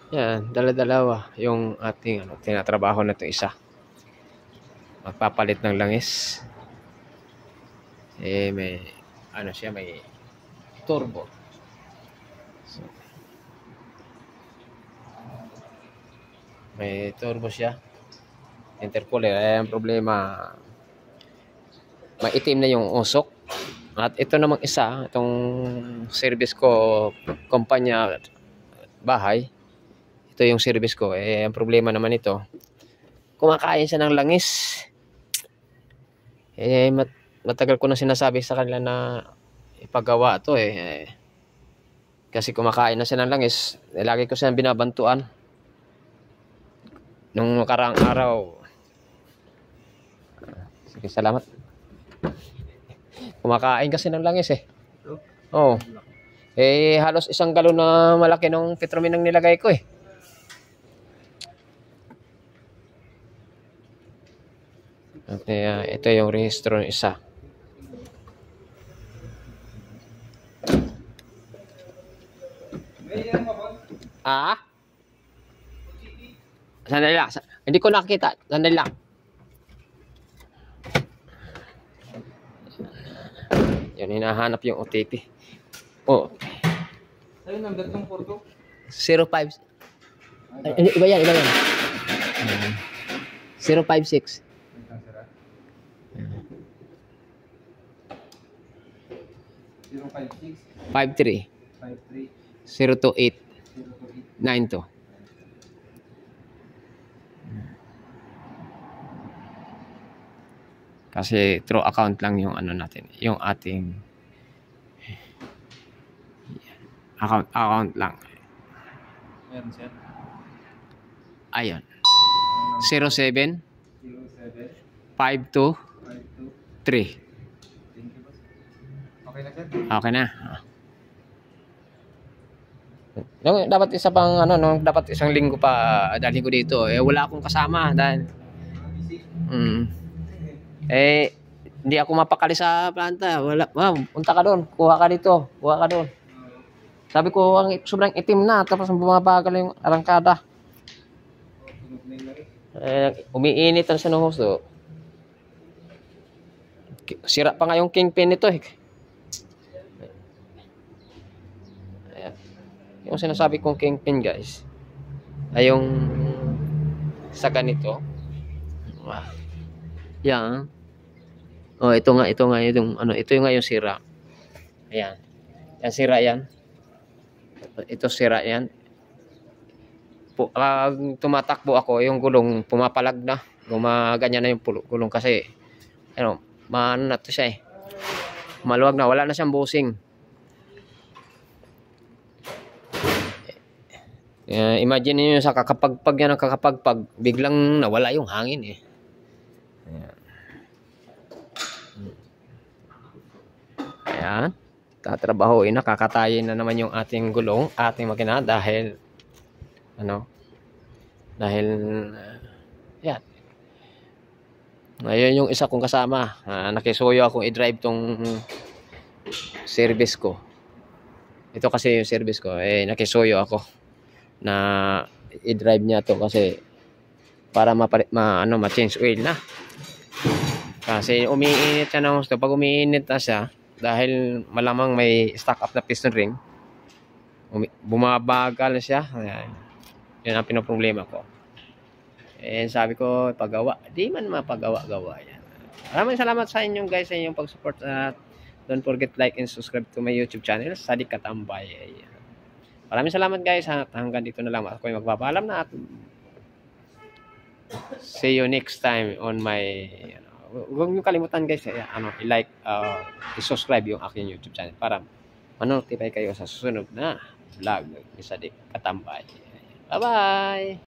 Yan, dala-dalawa yung ating tinatrabaho na 'tong isa. Magpapalit ng langis. May siya, may turbo. So, may turbo siya. Intercooler. Ang problema, maitim na yung usok. At ito namang isa, itong service ko, kumpanya bahay. Ito yung service ko. Ang problema naman ito, kumakain siya ng langis. Matagal ko na sinasabi sa kanila na ipagawa ito kasi kumakain na siya ng langis. Lagi ko siyang binabantuan. Nung nakaraang araw, sige, salamat. Kumakain kasi ng langis Oo. Halos 1 galon na malaki ng Petromin ang nilagay ko At ito yung rehistro ng isa. Sandali lang. Hindi ko nakita. Sandali lang. Yan, hinahanap yung OTP. Sa'yo number tong Porto? 05. Iba yan. 056. 056 53 53 028 028 92. Kasi through account lang yung natin, yung ating account lang. Meron siya. Ayun. 07 07 52 52 3. Thank you, boss. Okay na, sir? Okay na. Dapat isa pang dapat isang linggo pa dalhin ko dito. Wala akong kasama dahil hindi ako mapakali sa planta. Wala. Punta ka doon. Kuha ka dito. Kuha ka doon. Sabi ko, sobrang itim na. Tapos bumabagal yung arangkada. Umiinit ang sinuhuso. Sira pa nga yung kingpin nito Ayan. Yung sinasabi kong kingpin, guys, ay yung sa ganito. Yan. Ito nga yung ito nga yung sira. Ayan. Yan sira yan. Ito sira yan. Tumatakbo ako, yung gulong pumapalag na. Gumaganyan na yung gulong kasi maano na to siya maluwag na, wala na siyang busing. Imagine niyo sa kakapagpag yan, biglang nawala yung hangin Ayan. Tatrabahoin na, kakatayin na naman yung ating gulong, ating makina dahil yan. Ngayon yung isa kong kasama, nakisuyo akong i-drive tong service ko. Ito kasi yung service ko, nakisuyo ako na i-drive niya to kasi para ma-change oil na. Kasi umiinit siya ng gusto. Pag umiinit na siya, dahil malamang may stock up na piston ring, bumabagal siya. Yan ang pinoproblema ko. Sabi ko, pagawa. Di man mapagawa-gawa yan. Maraming salamat sa inyong guys, sa inyong pag-support. Don't forget like and subscribe to my YouTube channel, Sadik Katambay. Maraming salamat guys. Hanggang dito na lang. Ako ay magpapaalam na at see you next time on my huwag niyo kalimutan guys, i-like, i-subscribe yung aking YouTube channel para ma-notify kayo sa susunod na vlog ni Sadik Katambay. Bye-bye!